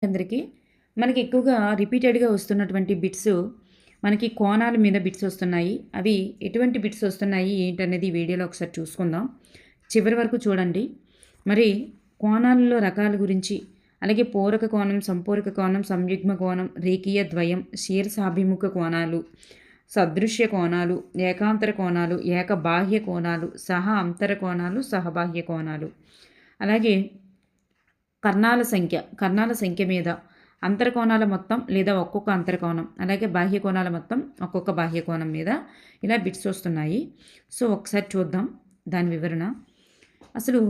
అందరికీ మనకి ఎక్కువగా రిపీటెడ్‌గా వస్తున్నటువంటి బిట్స్ మనకి కోణాల మీద బిట్స్ వస్తున్నాయి. అవి ఎటువంటి బిట్స్ వస్తున్నాయి ఏంటనేది ఈ వీడియోలో ఒకసారి చూసుకుందాం. చివరి వరకు చూడండి. మరి కోణాలలో రకాల గురించి, అలాగే పూరక కోణం, సంపూరక కోణం, సంయుగ్మ కోణం, రేఖీయ ద్వయం, శీర్షాభిముఖ కోణాలు, సదృశ్య కోణాలు, ఏకాంతర కోణాలు, ఏకబాహ్య కోణాలు, సహ అంతర కోణాలు, సహబాహ్య కోణాలు, అలాగే కర్ణాల సంఖ్య మీద అంతరకోణాల మొత్తం లేదా ఒక్కొక్క అంతరకోణం, అలాగే బాహ్య కోణాల మొత్తం ఒక్కొక్క బాహ్య కోణం మీద ఇలా బిట్స్ వస్తున్నాయి. సో ఒకసారి చూద్దాం దాని వివరణ. అసలు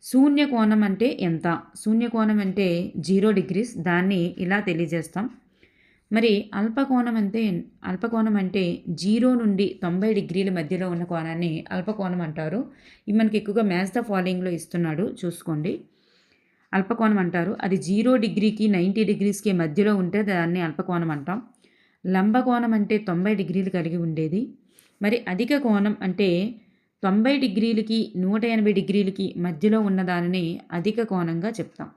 శూన్య కోణం అంటే ఎంత? శూన్య కోణం అంటే 0 డిగ్రీస్. దాన్ని ఇలా తెలియజేస్తాం. మరి అల్పకోణం అంటే 0 నుండి 90 డిగ్రీల మధ్యలో ఉన్న కోణాన్ని అల్పకోణం అంటారు. ఇవి మనకి ఎక్కువగా మ్యాథ్స్ ద ఫాలోయింగ్లో ఇస్తున్నాడు, చూసుకోండి. అల్పకోణం అంటారు. అది 0 డిగ్రీకి 90 డిగ్రీస్కి మధ్యలో ఉంటే దాన్ని అల్పకోణం అంటాం. లంబకోణం అంటే 90 డిగ్రీలు కలిగి ఉండేది. మరి అధిక కోణం అంటే 90 డిగ్రీలకి 180 డిగ్రీలకి మధ్యలో ఉన్న దానిని అధిక కోణంగా చెప్తాం.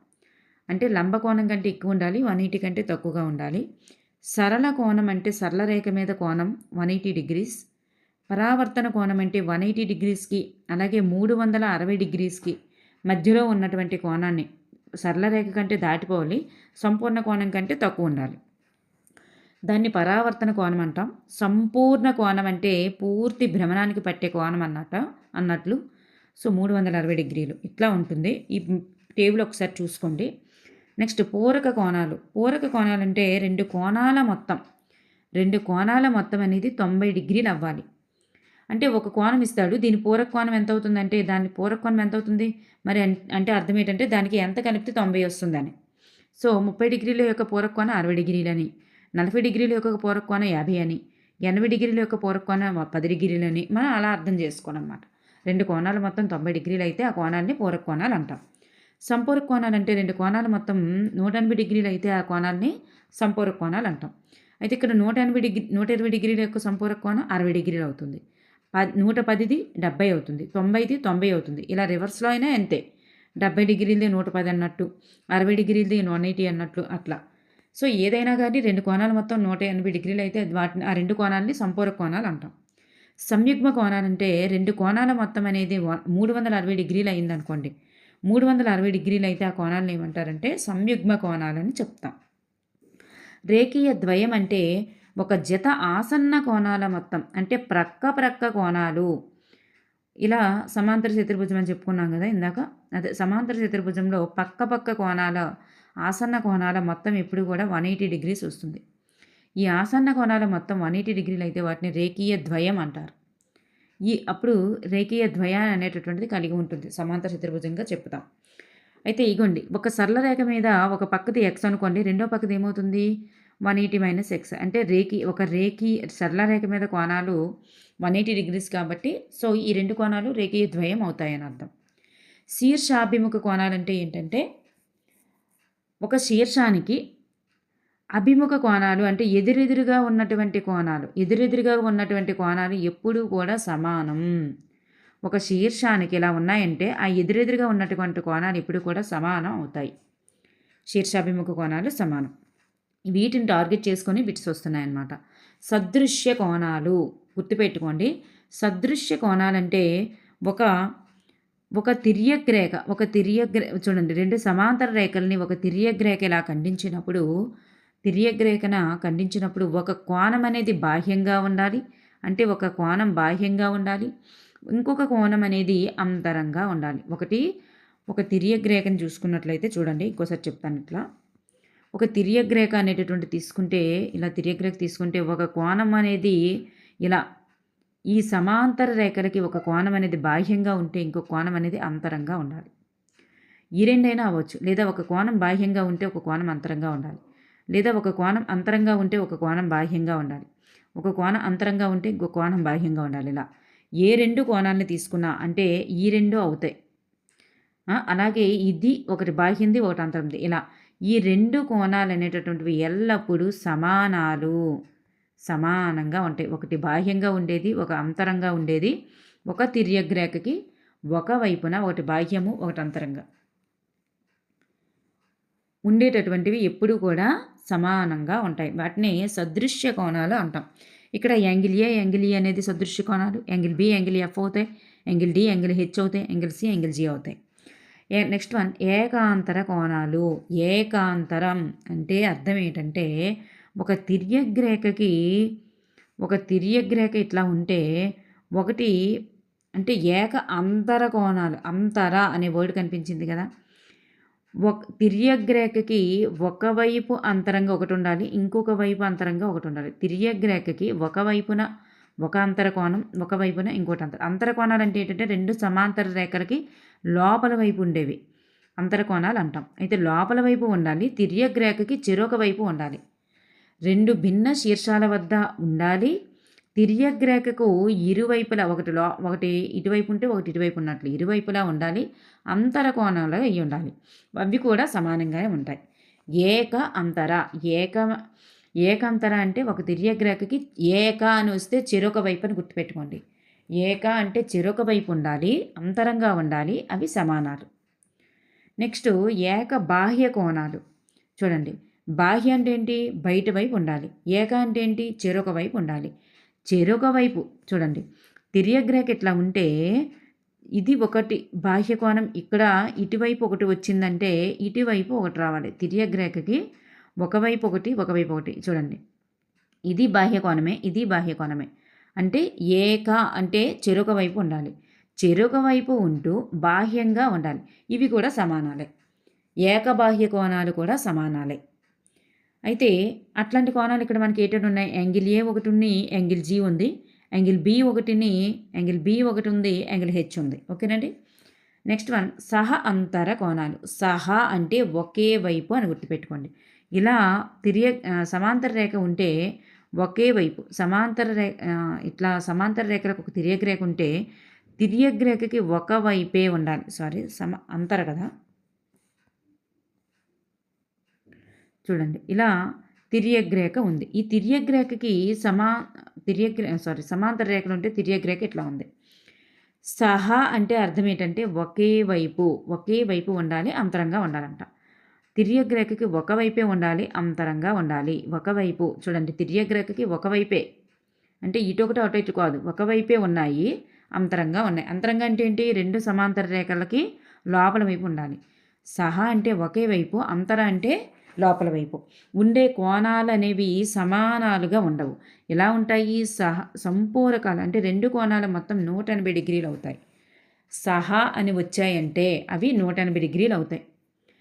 అంటే లంబకోణం కంటే ఎక్కువ ఉండాలి, 180 కంటే తక్కువగా ఉండాలి. సరళ కోణం అంటే సరళ రేఖ మీద కోణం 180 డిగ్రీస్. పరావర్తన కోణం అంటే 180 డిగ్రీస్కి అలాగే 360 డిగ్రీస్కి మధ్యలో ఉన్నటువంటి కోణాన్ని, సరళ రేఖ కంటే దాటిపోవాలి, సంపూర్ణ కోణం కంటే తక్కువ ఉండాలి, దాన్ని పరావర్తన కోణం అంటాం. సంపూర్ణ కోణం అంటే పూర్తి భ్రమణానికి పట్టే కోణం అన్నట్లు. సో 360 డిగ్రీలు ఇట్లా ఉంటుంది. ఈ టేబుల్ ఒకసారి చూసుకోండి. నెక్స్ట్ పూరక కోణాలు అంటే రెండు కోణాల మొత్తం అనేది 90 డిగ్రీలు అవ్వాలి. అంటే ఒక కోణం ఇస్తాడు, దీని పూరక కోణం ఎంత అవుతుందంటే దాని పూరక కోణం ఎంత అవుతుంది మరి అంటే అర్థం ఏంటంటే దానికి ఎంత కలిపితే 90 వస్తుందని. సో 30 డిగ్రీల యొక్క పూరక కోణం 60 డిగ్రీలని, 40 డిగ్రీల యొక్క పూరక కోణం 50 అని, 80 డిగ్రీల యొక్క పూరక కోణం 10 డిగ్రీలని మనం అలా అర్థం చేసుకోవాలన్నమాట. రెండు కోణాలు మొత్తం 90 డిగ్రీలు అయితే ఆ కోణాలని పూరక కోణాలు అంటాం. సంపూరక కోణాలు అంటే రెండు కోణాలు మొత్తం 180 డిగ్రీలు అయితే ఆ కోణాలని సంపూరక కోణాలు అంటాం. అయితే ఇక్కడ 120 డిగ్రీల యొక్క సంపూరక కోణం 60 డిగ్రీలు అవుతుంది. 110ది 70 అవుతుంది, 90ది 90 అవుతుంది. ఇలా రివర్స్లో అయినా అంతే, 70 డిగ్రీలది 110 అన్నట్టు, 60 డిగ్రీలది 180 అన్నట్లు అట్లా. సో ఏదైనా కానీ రెండు కోణాలు మొత్తం 180 డిగ్రీలు అయితే వాటిని ఆ రెండు కోణాలని సంపూరక కోణాలు అంటాం. సంయుగ్మ కోణాలంటే రెండు కోణాల మొత్తం అనేది 360 డిగ్రీలు అయిందనుకోండి, 360 డిగ్రీలు అయితే ఆ కోణాలను ఏమంటారంటే సంయుగ్మ కోణాలని చెప్తాం. రేఖీయ ద్వయం అంటే ఒక జత ఆసన్న కోణాల మొత్తం, అంటే ప్రక్క కోణాలు. ఇలా సమాంతర చతుర్భుజం అని చెప్పుకున్నాం కదా ఇందాక, అదే సమాంతర చతుర్భుజంలో పక్క కోణాల ఆసన్న కోణాల మొత్తం ఎప్పుడు కూడా 180 డిగ్రీస్ వస్తుంది. ఈ ఆసన్న కోణాల మొత్తం 180 డిగ్రీలు అయితే వాటిని రేఖీయ ద్వయం అంటారు. అప్పుడు రేఖీయ ద్వయం అనేటటువంటిది కలిగి ఉంటుంది, సమాంతర చతుర్భుజంగా చెప్తాం. అయితే ఇగోండి, ఒక సరళ రేఖ మీద ఒక పక్కది ఎక్స్ అనుకోండి, రెండో పక్కది ఏమవుతుంది 180 - ఎక్స్. అంటే సరళ రేఖ మీద కోణాలు 180 డిగ్రీస్ కాబట్టి సో ఈ రెండు కోణాలు రేఖీయ ద్వయం అవుతాయని అర్థం. శీర్షాభిముఖ కోణాలంటే ఏంటంటే ఒక శీర్షానికి అభిముఖ కోణాలు అంటే ఎదురెదురుగా ఉన్నటువంటి కోణాలు ఎప్పుడూ కూడా సమానం. ఒక శీర్షానికి ఇలా ఉన్నాయంటే ఆ ఎదురెదురుగా ఉన్నటువంటి కోణాలు ఎప్పుడు కూడా సమానం అవుతాయి. శీర్షాభిముఖ కోణాలు సమానం. వీటిని టార్గెట్ చేసుకొని బిట్స్ వస్తున్నాయన్నమాట. సదృశ్య కోణాలు గుర్తుపెట్టుకోండి. సదృశ్య కోణాలంటే ఒక తిర్యగ్రేఖ చూడండి, రెండు సమాంతర రేఖల్ని ఒక తిర్యగ్రేఖ ఇలా ఖండించినప్పుడు ఒక కోణం అనేది బాహ్యంగా ఉండాలి. అంటే ఒక కోణం బాహ్యంగా ఉండాలి, ఇంకొక కోణం అనేది అంతరంగా ఉండాలి. ఒక తిర్యగ్రేఖను చూసుకున్నట్లయితే చూడండి, ఇంకోసారి చెప్తాను. ఇట్లా ఒక తిర్యగ్రేఖ అనేటటువంటి తీసుకుంటే ఒక కోణం అనేది ఇలా ఈ సమాంతర రేఖలకి ఒక కోణం అనేది బాహ్యంగా ఉంటే ఇంకొక కోణం అనేది అంతరంగా ఉండాలి. ఈ రెండైనా అవ్వచ్చు, లేదా ఒక కోణం బాహ్యంగా ఉంటే ఒక కోణం అంతరంగా ఉండాలి, లేదా ఒక కోణం అంతరంగా ఉంటే ఒక కోణం బాహ్యంగా ఉండాలి, ఒక కోణం అంతరంగా ఉంటే ఇంకొక కోణం బాహ్యంగా ఉండాలి. ఇలా ఏ రెండు కోణాలని తీసుకున్నా అంటే ఈ రెండు అవుతాయి. అలాగే ఇది ఒకటి బాహ్యంది ఒకటి అంతరంది. ఇలా ఈ రెండు కోణాలు అనేటటువంటివి ఎల్లప్పుడూ సమానంగా ఉంటాయి. ఒకటి బాహ్యంగా ఉండేది, ఒక అంతరంగా ఉండేది. ఒక తిర్యగ్రేఖకి ఒక వైపున ఒకటి బాహ్యము ఒకటి అంతరంగా. ఉండేటటువంటివి ఎప్పుడూ కూడా సమానంగా ఉంటాయి. వాటిని సదృశ్య కోణాలు అంటాం. ఇక్కడ యాంగిల్ ఏ, యాంగిల్ ఈ అనేది సదృశ్య కోణాలు. యాంగిల్ బి, యాంగిల్ ఎఫ్ అవుతాయి. యాంగిల్ డి, యాంగిల్ హెచ్ అవుతాయి. యాంగిల్ సి, యాంగిల్ జీ అవుతాయి. నెక్స్ట్ వన్ ఏకాంతర కోణాలు. ఏకాంతరం అంటే అర్థం ఏంటంటే ఒక తిర్యగ్రేఖ ఇట్లా ఉంటే ఒకటి అంటే ఏక అంతర కోణాలు. అంతర అనే వర్డ్ కనిపించింది కదా. తిర్యగ్రేఖకి ఒకవైపు అంతరంగా ఒకటి ఉండాలి, ఇంకొక వైపు అంతరంగా ఒకటి ఉండాలి. తిర్యగ్రేఖకి ఒకవైపున ఒక అంతర కోణం, ఒకవైపున ఇంకోటి అంతర కోణాలు అంటే ఏంటంటే రెండు సమాంతర రేఖలకి లోపల వైపు ఉండేవి అంతర కోణాలు అంటాం. అయితే లోపల వైపు ఉండాలి, తిర్యగ్రేఖకి చెరొక వైపు ఉండాలి. రెండు భిన్న శీర్షాల వద్ద ఉండాలి. తిర్యగ్రేఖకు ఇరువైపులా ఒకటి ఇటువైపు ఉంటే ఒకటి ఇటువైపు ఉన్నట్లు ఇరువైపులా ఉండాలి. అంతర కోణాలు అయి ఉండాలి. అవి కూడా సమానంగానే ఉంటాయి. ఏకంతర అంటే ఒక తిర్యగ్రేఖకి ఏక అని వస్తే చెరొక వైపు అని గుర్తుపెట్టుకోండి. ఏక అంటే చెరొక వైపు ఉండాలి, అంతరంగా ఉండాలి, అవి సమానాలు. నెక్స్ట్ ఏక బాహ్య కోణాలు. చూడండి, బాహ్య అంటే ఏంటి? బయట వైపు ఉండాలి. ఏక అంటే ఏంటి? చెరొక వైపు ఉండాలి. చెరొక వైపు చూడండి, తిర్యగ్రేఖ ఇట్లా ఉంటే ఇది ఒకటి బాహ్య కోణం. ఇక్కడ ఇటువైపు ఒకటి వచ్చిందంటే ఇటువైపు ఒకటి రావాలి. తిర్యగ్రేఖకి ఒకవైపు ఒకటి, ఒకవైపు ఒకటి. చూడండి, ఇది బాహ్య కోణమే, ఇది బాహ్య కోణమే. అంటే ఏక అంటే చెరొక వైపు ఉండాలి, చెరొక వైపు ఉంటూ బాహ్యంగా ఉండాలి. ఇవి కూడా సమానాలే. ఏకబాహ్య కోణాలు కూడా సమానాలే. అయితే అట్లాంటి కోణాలు ఇక్కడ మనకి ఏంటంటే ఉన్నాయి. యాంగిల్ ఏ ఒకటి ఉంది, యాంగిల్ జీ ఉంది. యాంగిల్ బి యాంగిల్ బి ఒకటి ఉంది, యాంగిల్ హెచ్ ఉంది. ఓకేనండి. నెక్స్ట్ వన్ సహ అంతర కోణాలు. సహ అంటే ఒకే వైపు అని గుర్తుపెట్టుకోండి. ఇలా సమాంతర రేఖ ఉంటే ఒకే వైపు ఇట్లా సమాంతర రేఖలకు ఒక తిర్యగ్రేఖ ఉంటే తిర్యగ్రేఖకి ఒక వైపే ఉండాలి. అంతర కదా. చూడండి, ఇలా తిర్యగ్రేఖ ఉంది. ఈ తిర్యగ్రేఖకి సమాంతర రేఖలు ఉంటే తిర్యగ్రేఖ ఇట్లా ఉంది. సహా అంటే అర్థం ఏంటంటే ఒకే వైపు ఉండాలి, అంతరంగా ఉండాలంట. తిర్యగ్రేఖకి ఒకవైపే ఉండాలి, అంతరంగా ఉండాలి. ఒకవైపు చూడండి, తిర్యగ్రేఖకి ఒకవైపే అంటే ఇటొకటి అటు ఇటు కాదు, ఒకవైపే ఉన్నాయి, అంతరంగా ఉన్నాయి. అంతరంగా అంటే ఏంటి? రెండు సమాంతర రేఖలకి లోపల వైపు ఉండాలి. సహా అంటే ఒకే వైపు, అంతర అంటే లోపల వైపు ఉండే కోణాలు అనేవి సమానాలుగా ఉండవు. ఎలా ఉంటాయి? సంపూరకాలు అంటే రెండు కోణాలు మొత్తం 180 డిగ్రీలు అవుతాయి. సహా అని వచ్చాయంటే అవి 180 డిగ్రీలు అవుతాయి.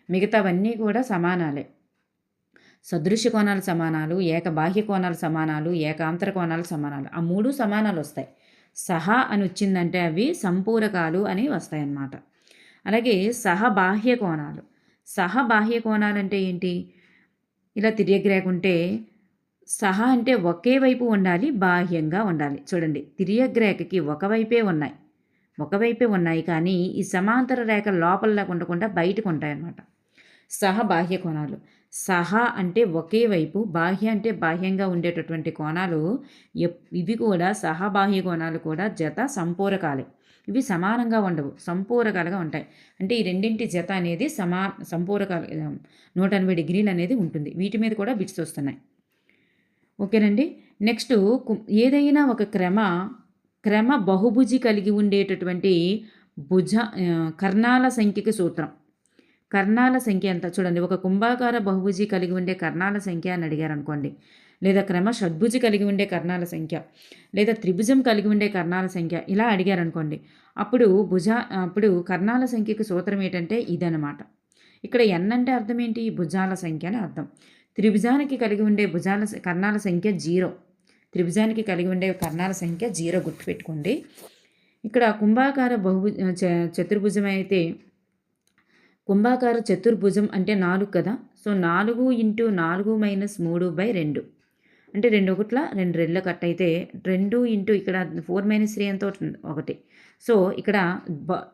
మిగతావన్నీ కూడా సమానాలే. సదృశ్య కోణాలు సమానాలు, ఏక బాహ్య కోణాలు సమానాలు, ఏకాంతర కోణాలు సమానాలు, ఆ మూడు సమానాలు వస్తాయి. సహా అని వచ్చిందంటే అవి సంపూరకాలు అని వస్తాయి అన్నమాట. అలాగే సహబాహ్య కోణాలు. సహబాహ్య కోణాలు అంటే ఏంటి? ఇలా తిర్యగ్రేఖ ఉంటే సహా అంటే ఒకే వైపు ఉండాలి, బాహ్యంగా ఉండాలి. చూడండి, తిర్యగ్రేఖకి ఒకవైపే ఉన్నాయి కానీ ఈ సమాంతర రేఖ లోపల ఉండకుండా బయటకు ఉంటాయి అన్నమాట. సహబాహ్య కోణాలు. సహా అంటే ఒకే వైపు, బాహ్య అంటే బాహ్యంగా ఉండేటటువంటి కోణాలు. ఇవి కూడా సహబాహ్య కోణాలు కూడా జత సంపూరకాలే. ఇవి సమానంగా ఉండవు, సంపూరకాలుగా ఉంటాయి. అంటే ఈ రెండింటి జత అనేది సంపూరకాలు 180 డిగ్రీలు అనేది ఉంటుంది. వీటి మీద కూడా బిట్స్ వస్తున్నాయి. ఓకేనండి. నెక్స్ట్ ఏదైనా ఒక క్రమ బహుభుజి కలిగి ఉండేటటువంటి కర్ణాల సంఖ్యకి సూత్రం. కర్ణాల సంఖ్య ఎంత? చూడండి, ఒక కుంభాకార బహుభుజి కలిగి ఉండే కర్ణాల సంఖ్య అని అడిగారు అనుకోండి, లేదా క్రమ షడ్భుజి కలిగి ఉండే కర్ణాల సంఖ్య, లేదా త్రిభుజం కలిగి ఉండే కర్ణాల సంఖ్య ఇలా అడిగారు అనుకోండి, అప్పుడు కర్ణాల సంఖ్యకు సూత్రం ఏంటంటే ఇదనమాట. ఇక్కడ ఎన్ అంటే అర్థం ఏంటి? భుజాల సంఖ్య అని అర్థం. త్రిభుజానికి కలిగి ఉండే కర్ణాల సంఖ్య 0. త్రిభుజానికి కలిగి ఉండే కర్ణాల సంఖ్య 0 గుర్తుపెట్టుకోండి. ఇక్కడ కుంభాకార చతుర్భుజం అయితే కుంభాకార చతుర్భుజం అంటే 4 కదా. సో 4 × 4 - 3/2 అంటే 2 ఒకట్ల 2 రెళ్ళ కట్ అయితే 2 × ఇక్కడ 4 - 3 ఎంత అవుతుంది? 1. సో ఇక్కడ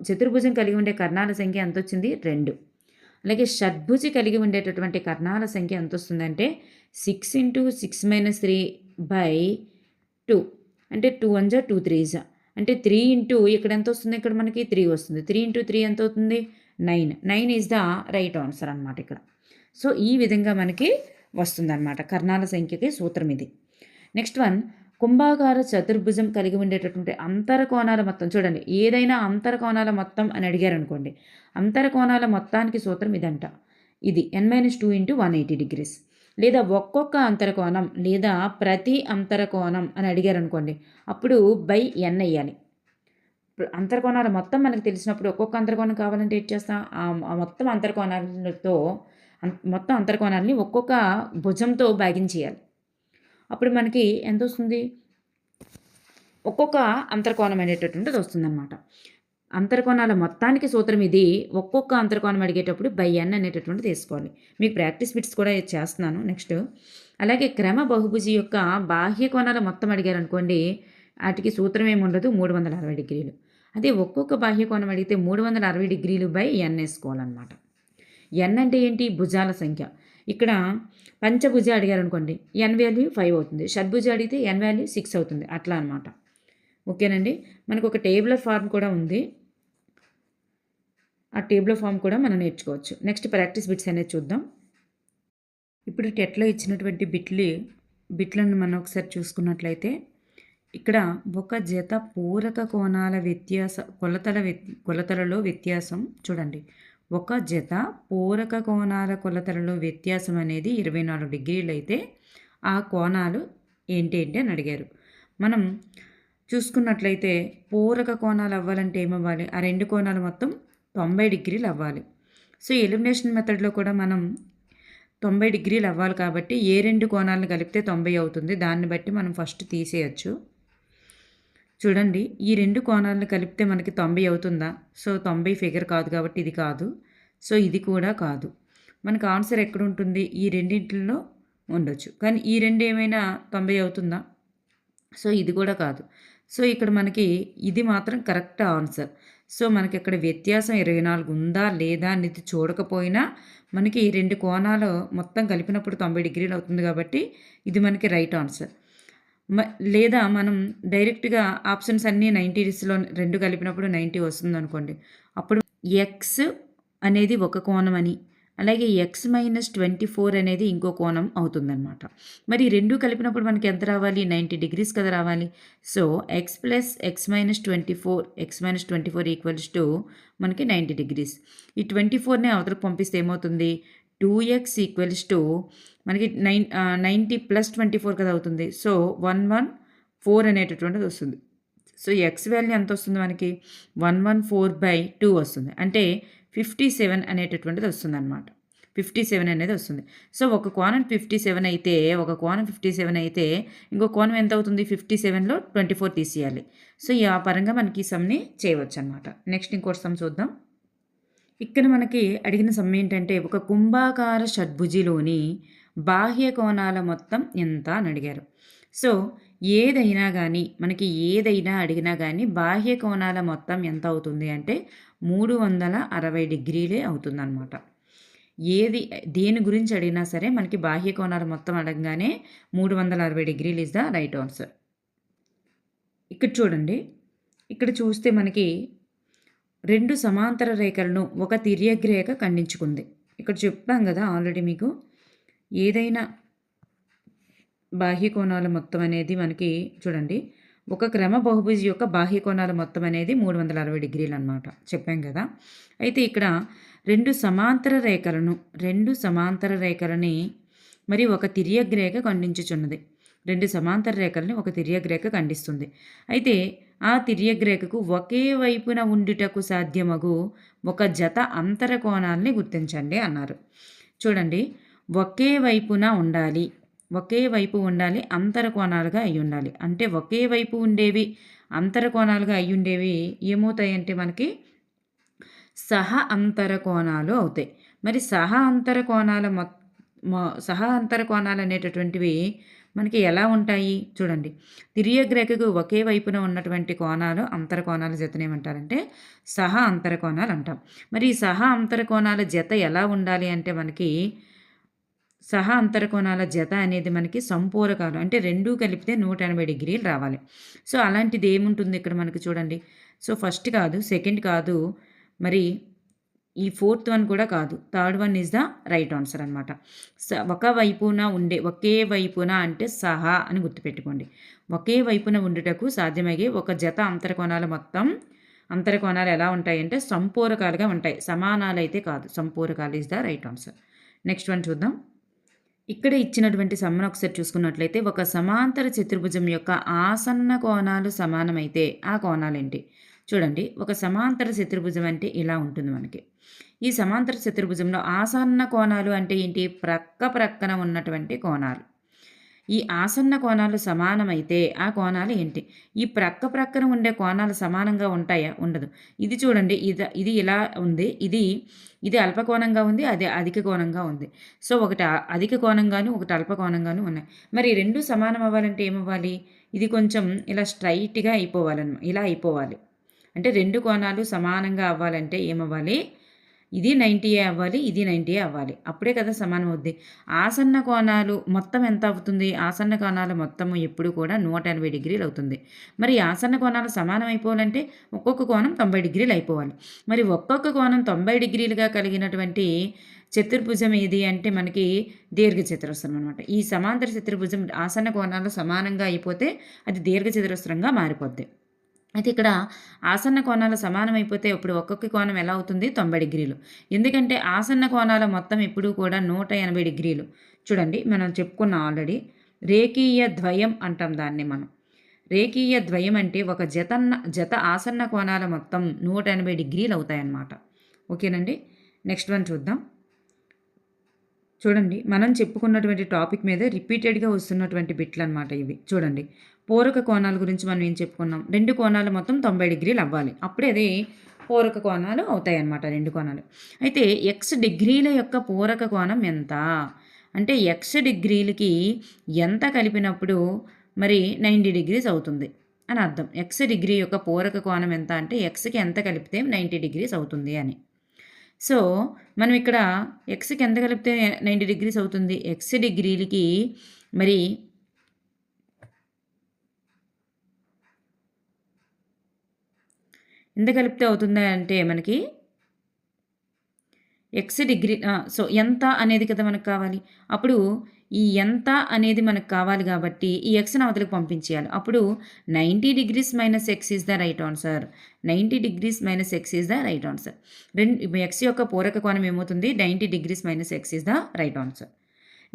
చతుర్భుజం కలిగి ఉండే కర్ణాల సంఖ్య ఎంత వచ్చింది? 2. అలాగే షడ్భుజి కలిగి ఉండేటటువంటి కర్ణాల సంఖ్య ఎంత వస్తుందంటే 6 × 6 - 3/2 అంటే 2 1 2 3 అంటే 3 ఇక్కడ ఎంత వస్తుంది? ఇక్కడ మనకి 3 వస్తుంది. 3 × 3 ఎంత అవుతుంది? 9. 9 ఈజ్ ద రైట్ ఆన్సర్ అనమాట ఇక్కడ. సో ఈ విధంగా మనకి వస్తుందన్నమాట కర్ణాల సంఖ్యకి సూత్రం ఇది. నెక్స్ట్ వన్, కుంభాకార చతుర్భుజం కలిగి ఉండేటటువంటి అంతర కోణాల మొత్తం. చూడండి, ఏదైనా అంతర కోణాల మొత్తం అని అడిగారు అనుకోండి, అంతర కోణాల మొత్తానికి సూత్రం ఇదంట. ఇది n-2 × 180 డిగ్రీస్. లేదా ఒక్కొక్క అంతరకోణం లేదా ప్రతి అంతరకోణం అని అడిగారు అనుకోండి, అప్పుడు బై n అయ్యాలి. అంతరకోణాల మొత్తం మనకు తెలిసినప్పుడు ఒక్కొక్క అంతరకోణం కావాలంటే ఏం చేస్తాం, ఆ మొత్తం అంతరకోణాలతో మొత్తం అంతరకోణాలని ఒక్కొక్క భుజంతో భాగించేయాలి. అప్పుడు మనకి ఎంత వస్తుంది, ఒక్కొక్క అంతర్కోణం అనేటటువంటిది వస్తుందన్నమాట. అంతర్కోణాల మొత్తానికి సూత్రం ఇది. ఒక్కొక్క అంతర్కోణం అడిగేటప్పుడు బై n అనేటటువంటిది తీసుకోవాలి. మీకు ప్రాక్టీస్ బిట్స్ కూడా చేస్తున్నాను నెక్స్ట్. అలాగే క్రమ బహుభుజి యొక్క బాహ్య కోణాల మొత్తం అడిగారు అనుకోండి, వాటికి సూత్రం ఏమి ఉండదు, 360 డిగ్రీలు. అదే ఒక్కొక్క బాహ్య కోణం అడిగితే 360 డిగ్రీలు బై n వేసుకోవాలన్నమాట. n అంటే ఏంటి, భుజాల సంఖ్య. ఇక్కడ పంచభుజ అడిగారు అనుకోండి, n వాల్యూ 5 అవుతుంది. షడ్భుజ అడిగితే n వాల్యూ 6 అవుతుంది. అట్లా అనమాట. ఓకేనండి. మనకు ఒక టేబులర్ ఫార్మ్ కూడా ఉంది, ఆ టేబులర్ ఫార్మ్ కూడా మనం నేర్చుకోవచ్చు. నెక్స్ట్ ప్రాక్టీస్ బిట్స్ అనేది చూద్దాం. ఇప్పుడు టెట్లో ఇచ్చినటువంటి బిట్లను మనం ఒకసారి చూసుకున్నట్లయితే, ఇక్కడ ఒక జత పూరక కోణాల కొలతలలో వ్యత్యాసం చూడండి. ఒక జత పూరక కోణాల కొలతలలో వ్యత్యాసం అనేది 24 డిగ్రీలు అయితే ఆ కోణాలు ఏంటి అని అడిగారు. మనం చూసుకున్నట్లయితే పూరక కోణాలు అవ్వాలంటే ఏమవ్వాలి, ఆ రెండు కోణాలు మొత్తం 90 డిగ్రీలు అవ్వాలి. సో ఎలిమినేషన్ మెథడ్లో కూడా మనం 90 డిగ్రీలు అవ్వాలి కాబట్టి ఏ రెండు కోణాలను కలిపితే 90 అవుతుంది, దాన్ని బట్టి మనం ఫస్ట్ తీసేయచ్చు. చూడండి, ఈ రెండు కోణాలను కలిపితే మనకి 90 అవుతుందా, సో 90 ఫిగర్ కాదు కాబట్టి ఇది కాదు, సో ఇది కూడా కాదు. మనకు ఆన్సర్ ఎక్కడ ఉంటుంది, ఈ రెండింటిలో ఉండొచ్చు, కానీ ఈ రెండు ఏమైనా 90 అవుతుందా, సో ఇది కూడా కాదు. సో ఇక్కడ మనకి ఇది మాత్రం కరెక్ట్ ఆన్సర్. సో మనకి ఇక్కడ వ్యత్యాసం 24 ఉందా లేదా అనేది చూడకపోయినా మనకి రెండు కోణాలు మొత్తం కలిపినప్పుడు 90 డిగ్రీలు అవుతుంది కాబట్టి ఇది మనకి రైట్ ఆన్సర్. లేదా మనం డైరెక్ట్గా ఆప్షన్స్ అన్నీ 90°లో రెండు కలిపినప్పుడు 90 వస్తుంది అనుకోండి, అప్పుడు ఎక్స్ అనేది ఒక కోణం అని, అలాగే x-24 అనేది ఇంకో కోణం అవుతుందన్నమాట. మరి రెండు కలిపినప్పుడు మనకి ఎంత రావాలి, 90 డిగ్రీస్ కదా రావాలి. So x + x-24 equals to మనకి 90 డిగ్రీస్. ఈ 24ని అవతలకు పంపిస్తే ఏమవుతుంది, 2x ఈక్వల్స్ టు మనకి 90 + 24 కదా అవుతుంది. సో 114 అనేటటువంటిది వస్తుంది. సో ఎక్స్ వాల్యూ ఎంత వస్తుంది మనకి, 114/2 వస్తుంది. అంటే 57 అనేటటువంటిది వస్తుంది అనమాట. 57 అనేది వస్తుంది. సో ఒక కోణం 57 అయితే ఇంకో కోణం ఎంత అవుతుంది, 57లో 24 తీసేయాలి. సో ఆ పరంగా మనకి ఈ సమ్ని చేయవచ్చు అనమాట. నెక్స్ట్ ఇంకోటి సమ్ చూద్దాం. ఇక్కడ మనకి అడిగిన సమ్ ఏంటంటే, ఒక కుంభాకార షడ్భుజిలోని బాహ్య కోణాల మొత్తం ఎంత అని అడిగారు. సో ఏదైనా అడిగినా కానీ బాహ్య కోణాల మొత్తం ఎంత అవుతుంది అంటే 360 డిగ్రీలే అవుతుందన్నమాట. దేని గురించి అడిగినా సరే మనకి బాహ్య కోణాల మొత్తం అడగగానే 360 డిగ్రీలు ఇస్ ద రైట్ ఆన్సర్. ఇక్కడ చూడండి, ఇక్కడ చూస్తే మనకి రెండు సమాంతర రేఖలను ఒక తిర్యగ్రేఖ ఖండించుకుంది. ఇక్కడ చెప్పాం కదా ఆల్రెడీ మీకు, ఏదైనా బాహ్య కోణాల మొత్తం అనేది మనకి చూడండి, ఒక క్రమ బహుభుజి యొక్క బాహ్య కోణాల మొత్తం అనేది 360 డిగ్రీలు అనమాట చెప్పాం కదా. అయితే ఇక్కడ రెండు సమాంతర రేఖలని మరి ఒక తిర్యగ్రేఖ ఖండించుచున్నది. రెండు సమాంతర రేఖల్ని ఒక తిర్యగ్రేఖ ఖండిస్తుంది. అయితే ఆ తిర్యగ్రేఖకు ఒకే వైపున ఉండుటకు సాధ్యమగు ఒక జత అంతర కోణాలని గుర్తించండి అన్నారు. చూడండి, ఒకే వైపు ఉండాలి, అంతర కోణాలుగా అయి ఉండాలి. అంటే ఒకే వైపు ఉండేవి అంతర కోణాలుగా అయి ఉండేవి ఏమవుతాయంటే మనకి సహ అంతర కోణాలు అవుతాయి. మరి సహ అంతర కోణాలు అనేటటువంటివి మనకి ఎలా ఉంటాయి చూడండి. తిర్యగ్రేఖకు ఒకే వైపున ఉన్నటువంటి కోణాలు అంతర కోణాల జతను ఏమంటారంటే సహ అంతర కోణాలు అంటాం. మరి ఈ సహ అంతర కోణాల జత ఎలా ఉండాలి అంటే మనకి సహ అంతర కోణాల జత అనేది మనకి సంపూరకాలు, అంటే రెండూ కలిపితే 180 డిగ్రీలు రావాలి. సో అలాంటిది ఏముంటుంది ఇక్కడ మనకి చూడండి. సో ఫస్ట్ కాదు, సెకండ్ కాదు, మరి ఈ ఫోర్త్ వన్ కూడా కాదు, third one is the right answer అనమాట. ఒకే వైపున అంటే సహా అని గుర్తుపెట్టుకోండి. ఒకే వైపున ఉండుటకు సాధ్యమయ్యే ఒక జత అంతరకోణాలు ఎలా ఉంటాయంటే సంపూరకాలుగా ఉంటాయి. సమానాలు అయితే కాదు, సంపూరకాలు is the right answer. Next one చూద్దాం. ఇక్కడ ఇచ్చినటువంటి సమ్మను ఒకసారి చూసుకున్నట్లయితే ఒక సమాంతర చతుర్భుజం యొక్క ఆసన్న కోణాలు సమానమైతే ఆ కోణాలేంటి? చూడండి, ఒక సమాంతర చతుర్భుజం అంటే ఇలా ఉంటుంది మనకి. ఈ సమాంతర చతుర్భుజంలో ఆసన్న కోణాలు అంటే ఏంటి? ప్రక్కన ఉన్నటువంటి కోణాలు. ఈ ఆసన్న కోణాలు సమానమైతే ఆ కోణాలు ఏంటి? ఈ ప్రక్కన ఉండే కోణాలు సమానంగా ఉంటాయా? ఉండదు. ఇది చూడండి, ఇది ఇలా ఉంది, ఇది అల్పకోణంగా ఉంది, అది అధిక కోణంగా ఉంది. సో ఒకటి అధిక కోణంగాను ఒకటి అల్ప కోణంగాను ఉన్నాయి. మరి రెండు సమానం అవ్వాలంటే ఏమవ్వాలి? ఇది కొంచెం ఇలా స్ట్రైట్గా ఇలా అయిపోవాలి. అంటే రెండు కోణాలు సమానంగా అవ్వాలంటే ఏమవ్వాలి? ఇది 90 అవ్వాలి, ఇది 90 అవ్వాలి. అప్పుడే కదా సమానం అవుద్ది. ఆసన్న కోణాలు మొత్తం ఎంత అవుతుంది? ఆసన్న కోణాలు మొత్తము ఎప్పుడు కూడా 180 డిగ్రీలు అవుతుంది. మరి ఆసన్న కోణాలు సమానం అయిపోవాలంటే ఒక్కొక్క కోణం 90 డిగ్రీలు అయిపోవాలి. మరి ఒక్కొక్క కోణం 90 డిగ్రీలుగా కలిగినటువంటి చతుర్భుజం ఏది అంటే మనకి దీర్ఘచతురస్రం అనమాట. ఈ సమాంతర చతుర్భుజం ఆసన్న కోణాలు సమానంగా అయిపోతే అది దీర్ఘచతురస్రంగా మారిపోద్ది. అయితే ఇక్కడ ఆసన్న కోణాలు సమానమైపోతే ఇప్పుడు ఒక్కొక్క కోణం ఎలా అవుతుంది? 90 డిగ్రీలు. ఎందుకంటే ఆసన్న కోణాల మొత్తం ఎప్పుడూ కూడా 180 డిగ్రీలు. చూడండి, మనం చెప్పుకున్నాం ఆల్రెడీ. రేఖీయ ద్వయం అంటాం దాన్ని మనం. రేఖీయ ద్వయం అంటే ఒక జత ఆసన్న కోణాల మొత్తం 180 డిగ్రీలు అవుతాయన్నమాట. ఓకేనండి. నెక్స్ట్ వన్ చూద్దాం. చూడండి, మనం చెప్పుకున్నటువంటి టాపిక్ మీద రిపీటెడ్గా వస్తున్నటువంటి బిట్లు అనమాట ఇవి. చూడండి, పూరక కోణాల గురించి మనం ఏం చెప్పుకున్నాం? రెండు కోణాలు మొత్తం 90 డిగ్రీలు అవ్వాలి. అప్పుడే అది పూరక కోణాలు అవుతాయి అన్నమాట, రెండు కోణాలు. అయితే ఎక్స్ డిగ్రీల యొక్క పూరక కోణం ఎంత అంటే ఎక్స్ డిగ్రీలకి ఎంత కలిపినప్పుడు మరి 90 డిగ్రీస్ అవుతుంది అని అర్థం. ఎక్స్ డిగ్రీ యొక్క పూరక కోణం ఎంత అంటే ఎక్స్కి ఎంత కలిపితే 90 డిగ్రీస్ అవుతుంది అని. సో మనం ఇక్కడ ఎక్స్కి ఎంత కలిపితే 90 డిగ్రీస్ అవుతుంది? ఎక్స్ డిగ్రీలకి మరి ఎంత కలిపితే అవుతుందా అంటే మనకి ఎక్స్ డిగ్రీ సో ఎంత అనేది కదా మనకు కావాలి. అప్పుడు ఈ ఎంత అనేది మనకు కావాలి కాబట్టి ఈ ఎక్స్ని అవతలకు పంపించేయాలి. అప్పుడు 90 degrees minus X is the right answer. 90 degrees minus X is the right answer. X యొక్క పూరక కోణం ఏమవుతుంది? 90 degrees minus X is the right answer.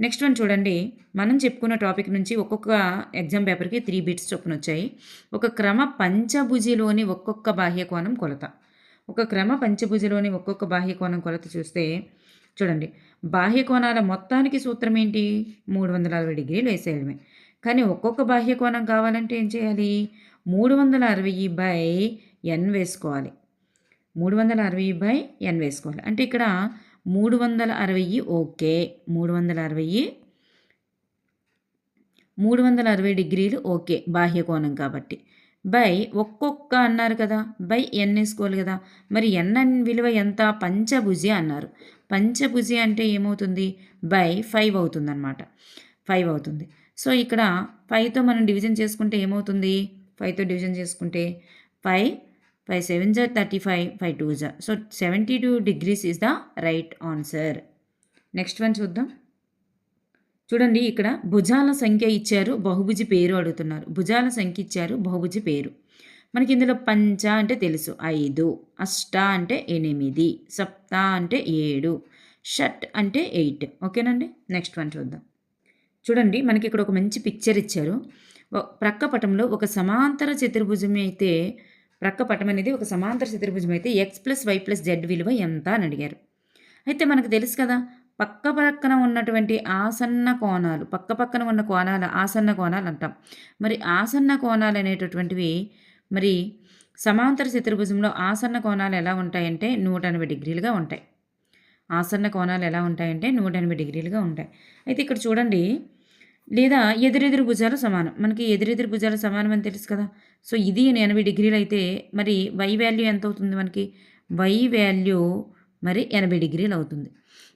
Next one చూడండి, మనం చెప్పుకున్న టాపిక్ నుంచి ఒక్కొక్క ఎగ్జామ్ పేపర్కి 3 బిట్స్ చొప్పున వచ్చాయి. ఒక క్రమ పంచభుజిలోని ఒక్కొక్క బాహ్య కోణం కొలత. ఒక క్రమ పంచభుజిలోని ఒక్కొక్క బాహ్య కోణం కొలత చూస్తే చూడండి, బాహ్య కోణాల మొత్తానికి సూత్రం ఏంటి? 360 డిగ్రీలు వేసేయడమే. కానీ ఒక్కొక్క బాహ్య కోణం కావాలంటే ఏం చేయాలి? 360/n వేసుకోవాలి. 360/n వేసుకోవాలి. అంటే ఇక్కడ 360 ఓకే, 360 డిగ్రీలు ఓకే బాహ్య కోణం కాబట్టి. బై ఒక్కొక్క అన్నారు కదా, బై ఎన్ వేసుకోవాలి కదా. మరి ఎన్ విలువ ఎంత? పంచభుజి అన్నారు. పంచభుజి అంటే ఏమవుతుంది? బై 5 అవుతుంది అన్నమాట. 5 అవుతుంది. సో ఇక్కడ 5తో మనం డివిజన్ చేసుకుంటే ఏమవుతుంది? 5తో డివిజన్ చేసుకుంటే 5 7 = 35, 5 2 = so 72 degrees is the right answer. Next one చూద్దాం. చూడండి, ఇక్కడ భుజాల సంఖ్య ఇచ్చారు, బహుభుజి పేరు అడుగుతున్నారు. భుజాల సంఖ్య ఇచ్చారు, బహుభుజి పేరు. మనకి ఇందులో పంచ అంటే తెలుసు 5, అష్ట అంటే 8, సప్త అంటే 7, షట్ అంటే 8. ఓకేనండి. నెక్స్ట్ వన్ చూద్దాం. చూడండి, మనకి ఇక్కడ ఒక మంచి పిక్చర్ ఇచ్చారు. ప్రక్క పటంలో ఒక సమాంతర చతుర్భుజం అయితే ప్రక్కపటం అనేది ఒక సమాంతర చతుర్భుజం అయితే X plus Y plus Z విలువ ఎంత అని అడిగారు. అయితే మనకు తెలుసు కదా, పక్కన ఉన్నటువంటి ఆసన్న కోణాలు, పక్కన ఉన్న కోణాలు ఆసన్న కోణాలు అంటాం. మరి ఆసన్న కోణాలు అనేటటువంటివి మరి సమాంతర చతుర్భుజంలో ఆసన్న కోణాలు ఎలా ఉంటాయంటే 180 డిగ్రీలుగా ఉంటాయి. ఆసన్న కోణాలు ఎలా ఉంటాయంటే 180 డిగ్రీలుగా ఉంటాయి. అయితే ఇక్కడ చూడండి, లేదా ఎదురెదురు భుజాలు సమానం. మనకి ఎదురెదురు భుజాలు సమానం అని తెలుసు కదా. సో ఇది 80 డిగ్రీలు అయితే మరి వై వాల్యూ ఎంత అవుతుంది? మనకి వై వాల్యూ మరి 80 డిగ్రీలు అవుతుంది.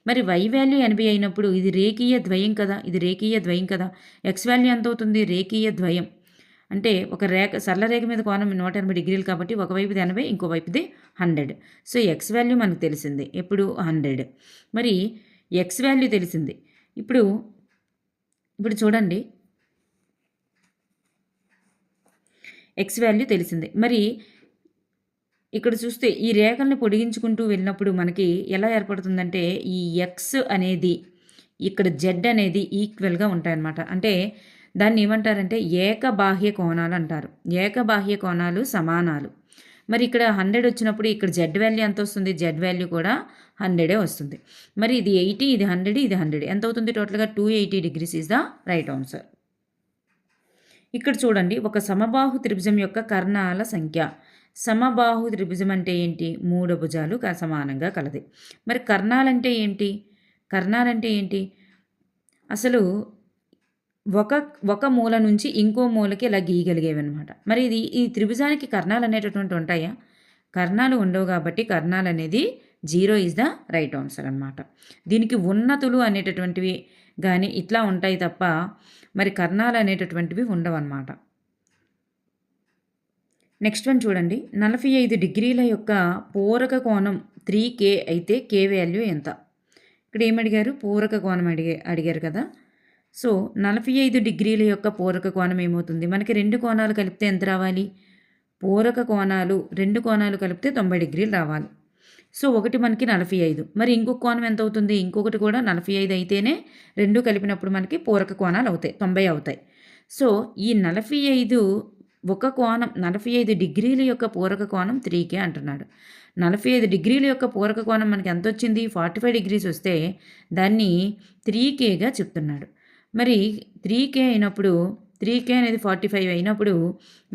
మరి వై వాల్యూ 80 అయినప్పుడు ఇది రేఖీయ ద్వయం కదా, ఇది రేఖీయ ద్వయం కదా. ఎక్స్ వాల్యూ ఎంత అవుతుంది? రేఖీయ ద్వయం అంటే ఒక రేఖ సరళ రేఖ మీద కోణం 180 డిగ్రీలు కాబట్టి ఒకవైపుది 80, ఇంకో వైపుది 100. సో ఎక్స్ వాల్యూ మనకు తెలిసింది ఎప్పుడు 100. మరి ఎక్స్ వాల్యూ తెలిసింది. ఇప్పుడు చూడండి, ఎక్స్ వాల్యూ తెలిసింది. మరి ఇక్కడ చూస్తే ఈ రేఖల్ని పొడిగించుకుంటూ వెళ్ళినప్పుడు మనకి ఎలా ఏర్పడుతుందంటే ఈ ఎక్స్ అనేది ఇక్కడ జెడ్ అనేది ఈక్వల్గా ఉంటాయన్నమాట. అంటే దాన్ని ఏమంటారంటే ఏకబాహ్య కోణాలు అంటారు. ఏకబాహ్య కోణాలు సమానాలు. మరి ఇక్కడ 100 వచ్చినప్పుడు ఇక్కడ జెడ్ వాల్యూ ఎంత వస్తుంది? జెడ్ వాల్యూ కూడా 100 వస్తుంది. మరి ఇది 80, ఇది 100, ఇది 100 ఎంత అవుతుంది? టోటల్గా 280 degrees is the right answer. ఇక్కడ చూడండి, ఒక సమబాహు త్రిభుజం యొక్క కర్ణాల సంఖ్య. సమబాహు త్రిభుజం అంటే ఏంటి? 3 భుజాలు సమానంగా కలది. మరి కర్ణాలంటే ఏంటి? కర్ణాలంటే ఏంటి? అసలు ఒక మూల నుంచి ఇంకో మూలకి ఇలా గీయగలిగేవి అనమాట. మరి ఈ త్రిభుజానికి కర్ణాలు అనేటటువంటి ఉంటాయా? కర్ణాలు ఉండవు కాబట్టి కర్ణాలు అనేది 0 ఈజ్ ద రైట్ ఆన్సర్ అనమాట. దీనికి ఉన్నతులు అనేటటువంటివి కానీ ఇట్లా ఉంటాయి తప్ప మరి కర్ణాలు అనేటటువంటివి ఉండవన్నమాట. నెక్స్ట్ వన్ చూడండి, 45 డిగ్రీల యొక్క పూరక కోణం 3K అయితే K వాల్యూ ఎంత? ఇక్కడ ఏమడిగారు? పూరక కోణం అడిగారు కదా. సో 45 డిగ్రీల యొక్క పూరక కోణం ఏమవుతుంది? మనకి 2 కోణాలు కలిపితే ఎంత రావాలి? పూరక కోణాలు 2 కోణాలు కలిపితే 90 డిగ్రీలు రావాలి. సో ఒకటి మనకి 45, మరి ఇంకొక కోణం ఎంత అవుతుంది? ఇంకొకటి కూడా 45 అయితేనే 2 కలిపినప్పుడు మనకి పూరక కోణాలు అవుతాయి, 90 అవుతాయి. సో ఈ 45 ఒక కోణం 45 డిగ్రీల యొక్క పూరక కోణం 3K అంటున్నాడు. 45 డిగ్రీల యొక్క పూరక కోణం మనకి ఎంత వచ్చింది? 45 డిగ్రీస్ వస్తే దాన్ని 3Kగా చెప్తున్నాడు. మరి 3K అయినప్పుడు 3K అనేది 45 అయినప్పుడు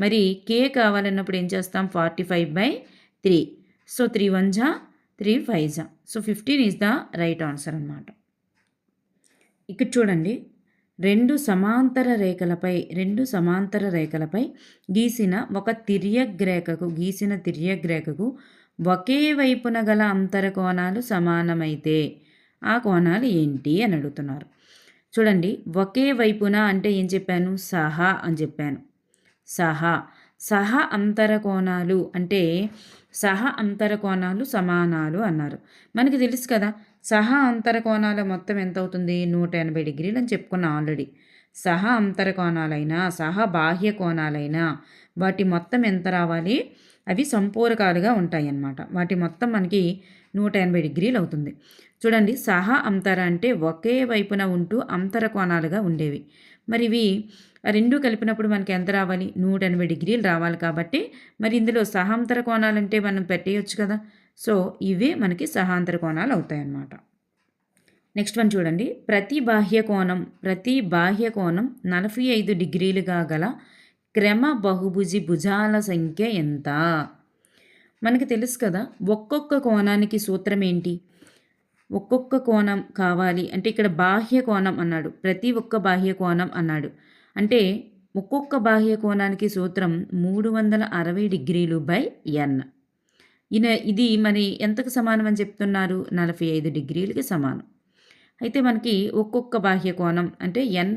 మరి K కావాలన్నప్పుడు ఏం చేస్తాం? 45/3. సో 3 1 జా 3 5 జా. So 15 is the right answer అన్నమాట. ఇక్కడ చూడండి, రెండు సమాంతర రేఖలపై గీసిన తిర్యగ్రేఖకు ఒకే వైపున గల అంతర కోణాలు సమానమైతే ఆ కోణాలు ఏంటి అని అడుగుతున్నారు. చూడండి, ఒకే వైపున అంటే ఏం చెప్పాను? సహా అని చెప్పాను. సహ అంతర కోణాలు అంటే అంతర కోణాలు సమానాలు అన్నారు. మనకి తెలుసు కదా, అంతర కోణాల మొత్తం ఎంత అవుతుంది? 180 డిగ్రీలు అని చెప్పుకున్నాం ఆల్రెడీ. అంతర కోణాలైనా బాహ్య కోణాలైనా వాటి మొత్తం ఎంత రావాలి? అవి సంపూరకాలుగా ఉంటాయి అన్నమాట. వాటి మొత్తం మనకి 180 డిగ్రీలు అవుతుంది. చూడండి, అంతర అంటే ఒకే వైపున ఉంటూ అంతర కోణాలుగా ఉండేవి. మరి ఇవి రెండు కలిపినప్పుడు మనకి ఎంత రావాలి? 180 డిగ్రీలు రావాలి. కాబట్టి మరి ఇందులో సహాంతర కోణాలంటే మనం పెట్టేయచ్చు కదా. సో ఇవే మనకి సహాంతర కోణాలు అవుతాయన్నమాట. నెక్స్ట్ వన్ చూడండి, ప్రతి బాహ్య కోణం 45 డిగ్రీలుగా గల క్రమ బహుభుజి భుజాల సంఖ్య ఎంత? మనకి తెలుసు కదా, ఒక్కొక్క కోణానికి సూత్రం ఏంటి? ఒక్కొక్క కోణం కావాలి అంటే ఇక్కడ బాహ్య కోణం అన్నాడు, ప్రతి ఒక్క బాహ్య కోణం అన్నాడు. అంటే ఒక్కొక్క బాహ్య కోణానికి సూత్రం 360 డిగ్రీలు బై ఎన్. ఇది మరి ఎంతకు సమానం అని చెప్తున్నారు? 45 డిగ్రీలకి సమానం. అయితే మనకి ఒక్కొక్క బాహ్య కోణం అంటే ఎన్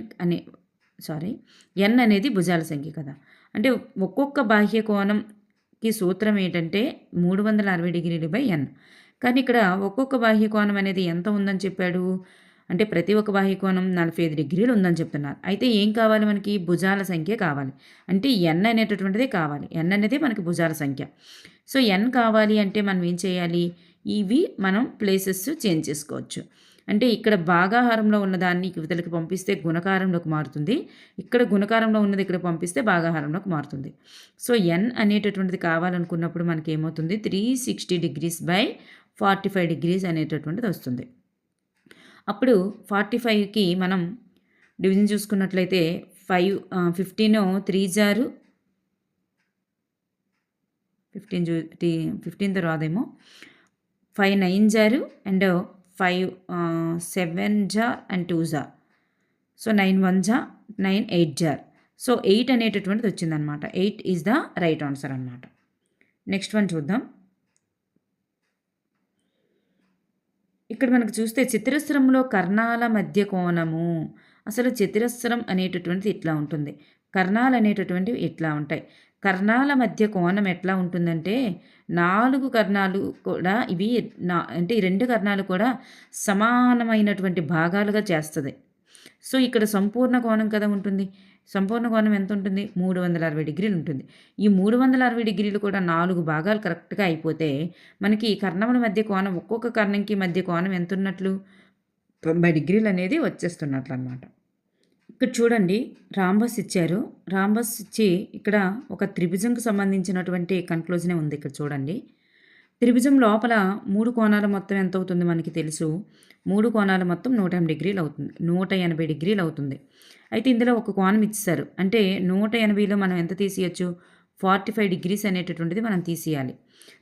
అనేది భుజాల సంఖ్య కదా. అంటే ఒక్కొక్క బాహ్య కోణంకి సూత్రం ఏంటంటే 360 డిగ్రీలు బై ఎన్. కానీ ఇక్కడ ఒక్కొక్క బాహ్య కోణం అనేది ఎంత ఉందని చెప్పాడు? అంటే ప్రతి ఒక్క బాహ్య కోణం 45 డిగ్రీలు ఉందని చెప్తున్నారు. అయితే ఏం కావాలి మనకి? భుజాల సంఖ్య కావాలి. అంటే ఎన్ అనేటటువంటిదే కావాలి. ఎన్ అనేది మనకి భుజాల సంఖ్య. సో ఎన్ కావాలి అంటే మనం ఏం చేయాలి? ఇవి మనం ప్లేసెస్ చేంజ్ చేసుకోవచ్చు. అంటే ఇక్కడ భాగాహారంలో ఉన్నదాన్ని ఇవతలకి పంపిస్తే గుణకారంలోకి మారుతుంది. ఇక్కడ గుణకారంలో ఉన్నది ఇక్కడ పంపిస్తే భాగాహారంలోకి మారుతుంది. సో ఎన్ అనేటటువంటిది కావాలనుకున్నప్పుడు మనకి ఏమవుతుంది? 360 డిగ్రీస్ బై 45 డిగ్రీస్ అనేటటువంటిది వస్తుంది. అప్పుడు 45కి మనం డివిజన్ చూసుకున్నట్లయితే 15 3 జారు 15 రాదేమో, 5 9 జారు అండ్ 5 7 జార్ అండ్ 2 జార్. సో 9 1 జార్ 9 8 జార్. సో 8 అనేటటువంటిది వచ్చిందనమాట. 8 ఈజ్ ద రైట్ ఆన్సర్ అనమాట. నెక్స్ట్ వన్ చూద్దాం. ఇక్కడ మనకు చూస్తే చతురస్రంలో కర్ణాల మధ్య కోణము. అసలు చతురస్రం అనేటటువంటిది ఇట్లా ఉంటుంది. కర్ణాలు అనేటటువంటివి ఇట్లా ఉంటాయి. కర్ణాల మధ్య కోణం ఎట్లా ఉంటుందంటే 4 కర్ణాలు కూడా ఇవి అంటే ఈ 2 కర్ణాలు కూడా సమానమైనటువంటి భాగాలుగా చేస్తది. సో, ఇక్కడ సంపూర్ణ కోణం కదా ఉంటుంది. సంపూర్ణ కోణం ఎంత ఉంటుంది? 360 డిగ్రీలు ఉంటుంది. ఈ 360 డిగ్రీలు కూడా 4 భాగాలు కరెక్ట్‌గా అయిపోతే మనకి కర్ణముల మధ్య కోణం ఒక్కొక్క కర్ణంకి మధ్య కోణం ఎంతున్నట్లు 90 డిగ్రీలు అనేది వచ్చేస్తున్నట్లనమాట. ఇక్కడ చూడండి రాంబస్ ఇచ్చారు. రాంబస్ ఇచ్చి ఇక్కడ ఒక త్రిభుజంకి సంబంధించినటువంటి కన్క్లూజనే ఉంది ఇక్కడ చూడండి. త్రిభుజం లోపల 3 కోణాల మొత్తం ఎంత అవుతుంది మనకి తెలుసు. 3 కోణాల మొత్తం 180 డిగ్రీలు అవుతుంది. 180 డిగ్రీలు అవుతుంది. అయితే ఇందులో ఒక కోణం ఇచ్చేశారు. అంటే 180లో మనం ఎంత తీసేయొచ్చు? 45 డిగ్రీస్ అనేటటువంటిది మనం తీసేయాలి.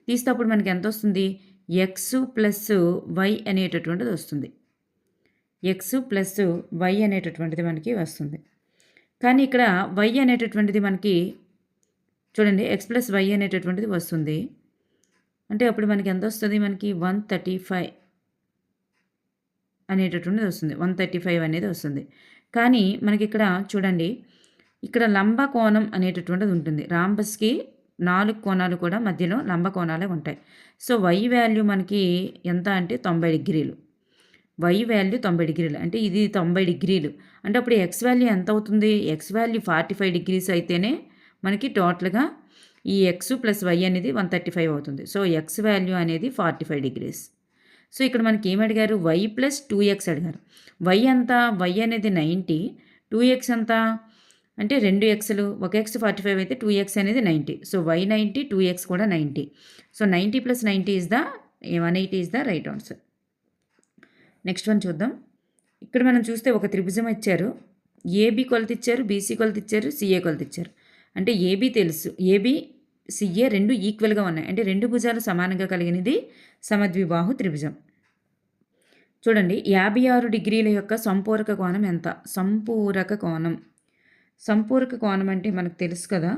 తీస్తే అప్పుడు మనకి ఎంత వస్తుంది? ఎక్స్ ప్లస్ వై అనేటటువంటిది వస్తుంది. ఎక్స్ ప్లస్ వై అనేటటువంటిది మనకి వస్తుంది. కానీ ఇక్కడ వై అనేటటువంటిది మనకి చూడండి ఎక్స్ ప్లస్ వై అనేటటువంటిది వస్తుంది. అంటే అప్పుడు మనకి ఎంత వస్తుంది? మనకి 135 అనేటటువంటిది వస్తుంది. 135 అనేది వస్తుంది. కానీ మనకి ఇక్కడ చూడండి ఇక్కడ లంబ కోణం అనేటటువంటిది ఉంటుంది. రాంబస్కి 4 కోణాలు కూడా మధ్యలో లంబ కోణాలే ఉంటాయి. సో వై వాల్యూ మనకి ఎంత అంటే 90 డిగ్రీలు. వై వాల్యూ 90 డిగ్రీలు. అంటే ఇది 90 డిగ్రీలు. అంటే అప్పుడు ఎక్స్ వాల్యూ ఎంత అవుతుంది? ఎక్స్ వాల్యూ 45 డిగ్రీస్ అయితేనే మనకి టోటల్‌గా ఈ ఎక్స్ ప్లస్ వై అనేది 135 అవుతుంది. సో ఎక్స్ వాల్యూ అనేది 45 డిగ్రీస్. సో ఇక్కడ మనకి ఏమి అడిగారు? వై ప్లస్ 2x అడిగారు. వై ఎంత? వై అనేది 90. 2x ఎంత? అంటే 2 ఎక్స్‌లు. ఒక ఎక్స్ 45 అయితే 2x అనేది 90. సో వై 90, 2x కూడా 90. So 90 plus 90 is the 180 is the right answer. Next one చూద్దాం. ఇక్కడ మనం చూస్తే ఒక త్రిభుజం ఇచ్చారు. ఏబీ కొలత ఇచ్చారు, బీసీ కొలత ఇచ్చారు, సిఏ కొలత ఇచ్చారు. అంటే ఏబీ తెలుసు. ఏబీ సిఏ రెండు ఈక్వల్గా ఉన్నాయి. అంటే 2 భుజాలు సమానంగా కలిగినది సమద్విబాహు త్రిభుజం. చూడండి 56 డిగ్రీల యొక్క సంపూరక కోణం ఎంత? సంపూరక కోణం. సంపూరక కోణం అంటే మనకు తెలుసు కదా.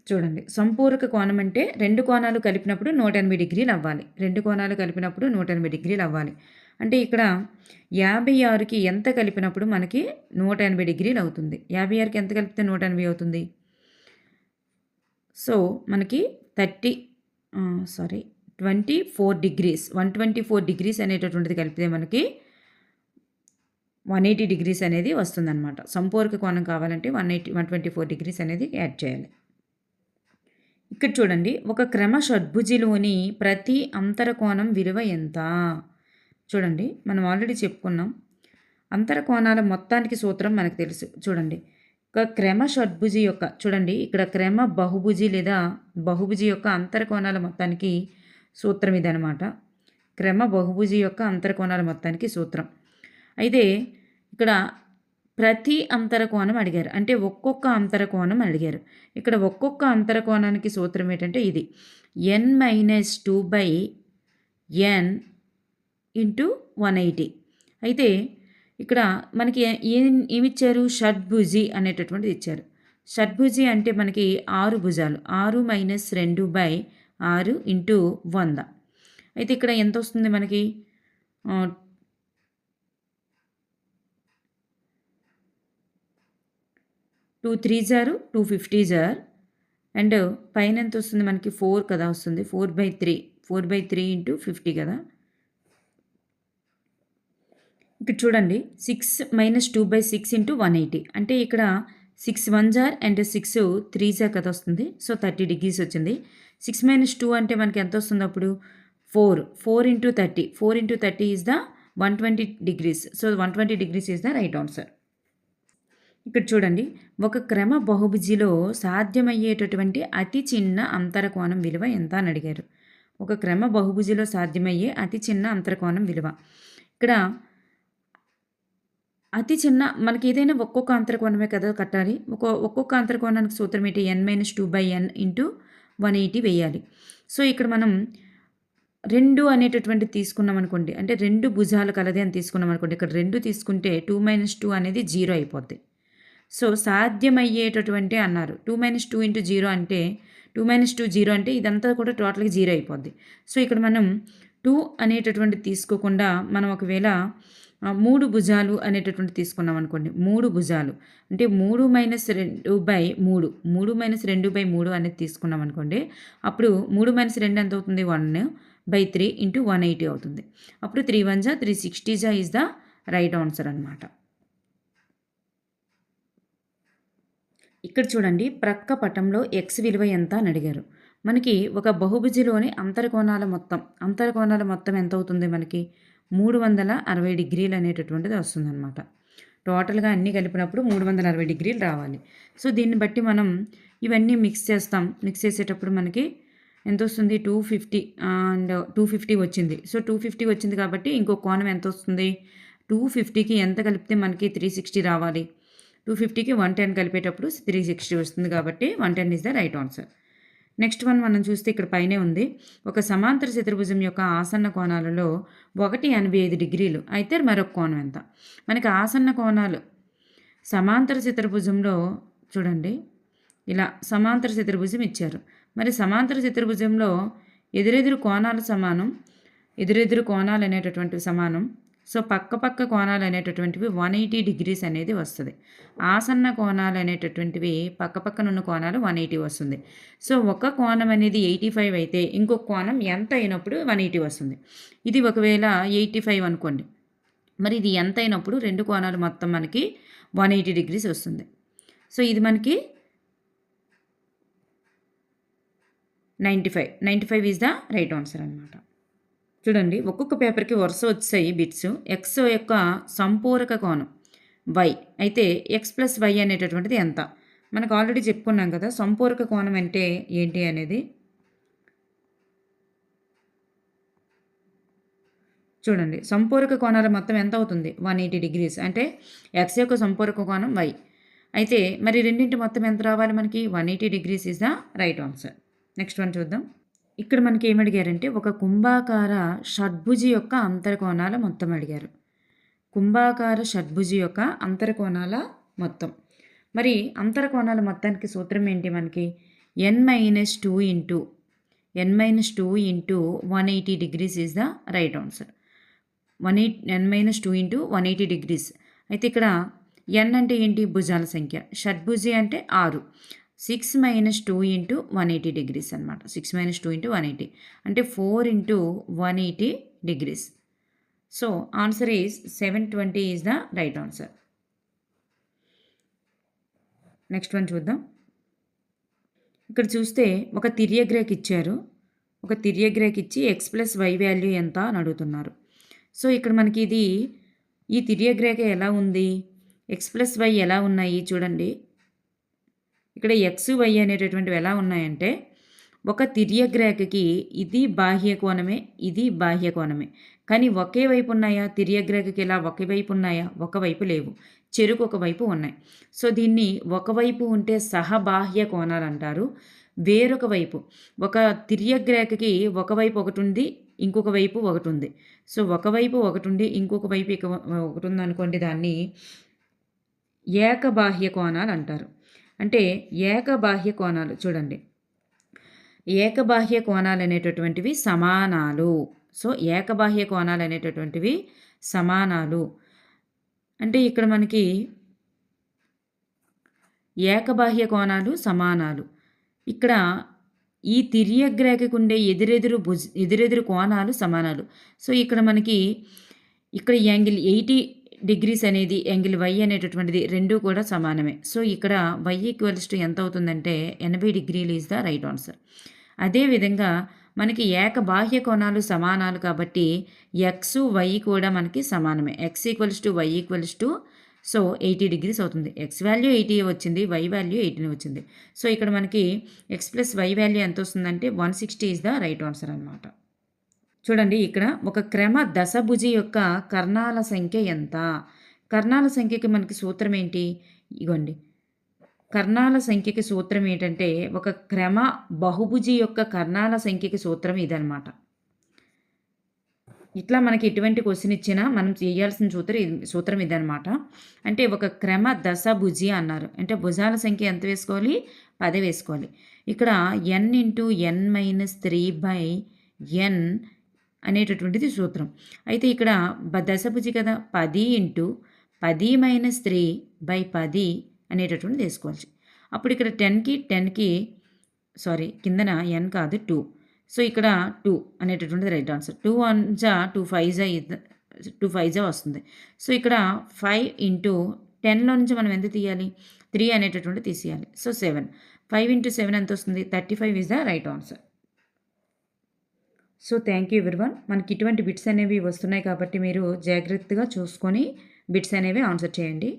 చూడండి సంపూరక కోణం అంటే 2 కోణాలు కలిపినప్పుడు 180 డిగ్రీలు అవ్వాలి. 2 కోణాలు కలిపినప్పుడు 180 డిగ్రీలు అవ్వాలి. అంటే ఇక్కడ 56కి ఎంత కలిపినప్పుడు మనకి 180 డిగ్రీలు అవుతుంది. 56కి ఎంత కలిపితే 180 అవుతుంది? సో మనకి 24 డిగ్రీస్ 124 డిగ్రీస్ అనేటటువంటిది కలిపితే మనకి 180 డిగ్రీస్ అనేది వస్తుందన్నమాట. సంపూరక కోణం కావాలంటే 124 డిగ్రీస్ అనేది యాడ్ చేయాలి. ఇక్కడ చూడండి ఒక క్రమ షడ్భుజిలోని ప్రతి అంతర కోణం విలువ ఎంత? చూడండి మనం ఆల్రెడీ చెప్పుకున్నాం. అంతర కోణాల మొత్తానికి సూత్రం మనకు తెలుసు. చూడండి ఒక క్రమ షడ్భుజి యొక్క చూడండి ఇక్కడ క్రమ బహుభుజి లేదా బహుభుజి యొక్క అంతర కోణాల మొత్తానికి సూత్రం ఇదనమాట. క్రమ బహుభుజి యొక్క అంతర కోణాల మొత్తానికి సూత్రం. అయితే ఇక్కడ ప్రతి అంతర కోణం అడిగారు. అంటే ఒక్కొక్క అంతర కోణం అడిగారు. ఇక్కడ ఒక్కొక్క అంతర కోణానికి సూత్రం ఏంటంటే ఇది n-2/n ఇంటూ 180. అయితే ఇక్కడ మనకి ఏమిచ్చారు? షడ్భుజి అనేటటువంటిది ఇచ్చారు. షడ్భుజి అంటే మనకి 6 భుజాలు. 6 - 2/6 ఇంటూ 100. అయితే ఇక్కడ ఎంత వస్తుంది మనకి? 2 3s are 250s అండ్ పైన ఎంత వస్తుంది మనకి? 4 కదా వస్తుంది. 4/3 ఇంటూ 50 కదా. ఇక్కడ చూడండి 6 - 2/6 ఇంటూ 180. అంటే ఇక్కడ 6 1s are and 6 3s are కదా వస్తుంది. సో 30 డిగ్రీస్ వచ్చింది. 6 - 2 అంటే మనకి ఎంత వస్తుంది అప్పుడు? 4 into 30. 4 into 30 is the 120 degrees. So 120 degrees is the right answer. ఇక్కడ చూడండి ఒక క్రమ బహుభుజిలో సాధ్యమయ్యేటటువంటి అతి చిన్న అంతర కోణం విలువ ఎంత అని అడిగారు. ఒక క్రమ బహుభుజిలో సాధ్యమయ్యే అతి చిన్న అంతర కోణం విలువ. ఇక్కడ అతి చిన్న మనకి ఏదైనా ఒక్కొక్క అంతర కోణమే కదా కట్టాలి. ఒక్కొక్క అంతర కోణానికి సూత్రం ఏంటి? n-2/n ఇంటూ 180 వేయాలి. సో ఇక్కడ మనం 2 అనేటటువంటిది తీసుకున్నాం అనుకోండి. అంటే 2 భుజాలు కలది అని తీసుకున్నాం అనుకోండి. ఇక్కడ 2 తీసుకుంటే 2 - 2 అనేది 0 అయిపోద్ది. సో సాధ్యమయ్యేటటువంటి అన్నారు. 2 - 2 ఇంటూ 0 అంటే 2 - 2 0 అంటే ఇదంతా కూడా టోటల్గా 0 అయిపోద్ది. సో ఇక్కడ మనం 2 అనేటటువంటిది తీసుకోకుండా మనం ఒకవేళ 3 భుజాలు అనేటటువంటి తీసుకున్నాం అనుకోండి. 3 భుజాలు అంటే 3 - 2/3 3 - 2/3 అనేది తీసుకున్నాం అనుకోండి. అప్పుడు 3 - 2 ఎంత అవుతుంది? 1/3 ఇంటూ 180 అవుతుంది. అప్పుడు 3 1 జా 360 జా ఈజ్ ద రైట్ ఆన్సర్ అనమాట. ఇక్కడ చూడండి, ప్రక్క పటంలో ఎక్స్ విలువ ఎంత అని అడిగారు. మనకి ఒక బహుభుజిలోని అంతర్కోణాల మొత్తం ఎంత అవుతుంది? మనకి 360 డిగ్రీలు అనేటటువంటిది వస్తుందన్నమాట. టోటల్గా అన్నీ కలిపినప్పుడు 360 డిగ్రీలు రావాలి. సో దీన్ని బట్టి మనం ఇవన్నీ మిక్స్ చేస్తాం. మిక్స్ చేసేటప్పుడు మనకి ఎంత వస్తుంది? 250 అండ్ 250 వచ్చింది. సో 250 వచ్చింది కాబట్టి ఇంకో కోణం ఎంత వస్తుంది? 250కి ఎంత కలిపితే మనకి 360 రావాలి? 250కి 110 కలిపేటప్పుడు 360 వస్తుంది కాబట్టి 110 is the right answer. Next one మనం చూస్తే ఇక్కడ పైనే ఉంది. ఒక సమాంతర చతుర్భుజం యొక్క ఆసన్న కోణాలలో 185 డిగ్రీలు అయితే మరొక కోణం ఎంత? మనకి ఆసన్న కోణాలు సమాంతర చతుర్భుజంలో చూడండి, ఇలా సమాంతర చతుర్భుజం ఇచ్చారు. మరి సమాంతర చతుర్భుజంలో ఎదురెదురు కోణాలు సమానం, ఎదురెదురు కోణాలు అనేటటువంటివి సమానం. సో పక్క కోణాలు అనేటటువంటివి 180 డిగ్రీస్ అనేది వస్తుంది. ఆసన్న కోణాలు అనేటటువంటివి పక్కనున్న కోణాలు 180 వస్తుంది. సో ఒక కోణం అనేది 85 అయితే ఇంకొక కోణం ఎంత అయినప్పుడు 180 వస్తుంది. ఇది ఒకవేళ 85 అనుకోండి, మరి ఇది ఎంత అయినప్పుడు రెండు కోణాలు మొత్తం మనకి 180 డిగ్రీస్ వస్తుంది. సో ఇది మనకి 95 ఈజ్ ద రైట్ ఆన్సర్ అనమాట. చూడండి, ఒక్కొక్క పేపర్కి వరుస వచ్చాయి బిట్స్. ఎక్స్ యొక్క సంపూరక కోణం వై అయితే ఎక్స్ ప్లస్ వై అనేటటువంటిది ఎంత? మనకు ఆల్రెడీ చెప్పుకున్నాం కదా సంపూరక కోణం అంటే ఏంటి అనేది. చూడండి, సంపూరక కోణాల మొత్తం ఎంత అవుతుంది? 180 డిగ్రీస్. అంటే ఎక్స్ యొక్క సంపూరక కోణం వై అయితే మరి రెండింటి మొత్తం ఎంత రావాలి మనకి? 180 degrees is the right answer. Next one చూద్దాం. ఇక్కడ మనకి ఏమడిగారంటే ఒక కుంభాకార షడ్భుజి యొక్క అంతర్కోణాల మొత్తం అడిగారు. కుంభాకార షడ్భుజి యొక్క అంతర్కోణాల మొత్తం. మరి అంతర్కోణాల మొత్తానికి సూత్రం ఏంటి మనకి? n-2 into 180 degrees is the right answer. n-2 into 180 degrees. అయితే ఇక్కడ n అంటే ఏంటి? భుజాల సంఖ్య. షడ్భుజి అంటే 6. 6 - 2 ఇంటూ 180 డిగ్రీస్ అనమాట. 6 - 2 ఇంటూ 180 అంటే 4 into 180 degrees. So answer is 720 is the right answer. Next one చూద్దాం. ఇక్కడ చూస్తే ఒక తిర్యగ్రేఖ ఇచ్చారు. ఒక తిర్యగ్రేఖ ఇచ్చి ఎక్స్ ప్లస్ వై వాల్యూ ఎంత అని అడుగుతున్నారు. సో ఇక్కడ మనకి ఈ తిర్యగ్రేఖ ఎలా ఉంది? ఎక్స్ ప్లస్ వై ఎలా ఉన్నాయి చూడండి. ఇక్కడ ఎక్స్ వై అనేటటువంటివి ఎలా ఉన్నాయంటే ఒక తిర్యగ్రేఖకి ఇది బాహ్య కోణమే, ఇది బాహ్య కోణమే, కానీ ఒకే వైపు ఉన్నాయా? తిర్యగ్రేఖకి ఇలా ఒకే వైపు ఉన్నాయా? ఒకవైపు లేవు, చెరుకు ఒకవైపు ఉన్నాయి. సో దీన్ని ఒకవైపు ఉంటే సహబాహ్య కోణాలు అంటారు. వేరొక వైపు ఒక తిర్యగ్రేఖకి ఒకవైపు ఒకటి ఉంది, ఇంకొక వైపు ఒకటి ఉంది. సో ఒకవైపు ఒకటి ఉండి ఇంకొక వైపు ఒకటి ఉంది అనుకోండి, దాన్ని ఏకబాహ్య కోణాలు అంటారు. అంటే ఏకబాహ్య కోణాలు చూడండి, ఏకబాహ్య కోణాలు అనేటటువంటివి సమానాలు. సో ఏకబాహ్య కోణాలు అనేటటువంటివి సమానాలు అంటే ఇక్కడ మనకి ఏకబాహ్య కోణాలు సమానాలు. ఇక్కడ ఈ తిర్యగ్రేఖకు ఉండే ఎదురెదురు కోణాలు సమానాలు. సో ఇక్కడ మనకి ఇక్కడ యాంగిల్ 80 డిగ్రీస్ అనేది యాంగిల్ వై అనేటటువంటిది రెండు కూడా సమానమే. సో ఇక్కడ వై ఈక్వల్స్ టు ఎంత అవుతుందంటే 80 డిగ్రీలు ఈజ్ ద రైట్ ఆన్సర్. అదేవిధంగా మనకి ఏకబాహ్య కోణాలు సమానాలు కాబట్టి ఎక్స్ వై కూడా మనకి సమానమే. X equals to Y equals to so 80 degrees అవుతుంది. ఎక్స్ వాల్యూ 80 వచ్చింది, వై వాల్యూ 18 వచ్చింది. సో ఇక్కడ మనకి ఎక్స్ ప్లస్ వై వాల్యూ ఎంత వస్తుందంటే 160 ఈజ్ ద రైట్ ఆన్సర్ అనమాట. చూడండి, ఇక్కడ ఒక క్రమ దశభుజి యొక్క కర్ణాల సంఖ్య ఎంత? కర్ణాల సంఖ్యకి మనకి సూత్రం ఏంటి? ఇగోండి, కర్ణాల సంఖ్యకి సూత్రం ఏంటంటే ఒక క్రమ బహుభుజి యొక్క కర్ణాల సంఖ్యకి సూత్రం ఇదనమాట. ఇట్లా మనకి ఎటువంటి క్వశ్చన్ ఇచ్చినా మనం చేయాల్సిన సూత్రం ఇదనమాట. అంటే ఒక క్రమ దశభుజి అన్నారు అంటే భుజాల సంఖ్య ఎంత వేసుకోవాలి? 10 వేసుకోవాలి. ఇక్కడ n × n - 3/n అనేటటువంటిది సూత్రం. అయితే ఇక్కడ దశభుజి కదా, 10 ఇంటూ 10 మైనస్ 3/10 అనేటటువంటిది వేసుకోవాలి. అప్పుడు ఇక్కడ 10కి సారీ కిందన n కాదు 2. సో ఇక్కడ 2 అనేటటువంటిది రైట్ ఆన్సర్. 2 1 జా 2 5 జా 2 5 జా వస్తుంది. సో ఇక్కడ 5 ఇంటూ 10లో నుంచి మనం ఎంత తీయాలి, 3 అనేటటువంటిది తీసేయాలి. సో 7. 5 ఇంటూ 7 ఎంత వస్తుంది, 35 is the right answer. So thank you everyone. మనకి ఇటువంటి బిట్స్ అనేవి వస్తున్నాయి కాబట్టి మీరు జాగ్రత్తగా చూసుకొని బిట్స్ అనేవి ఆన్సర్ చేయండి.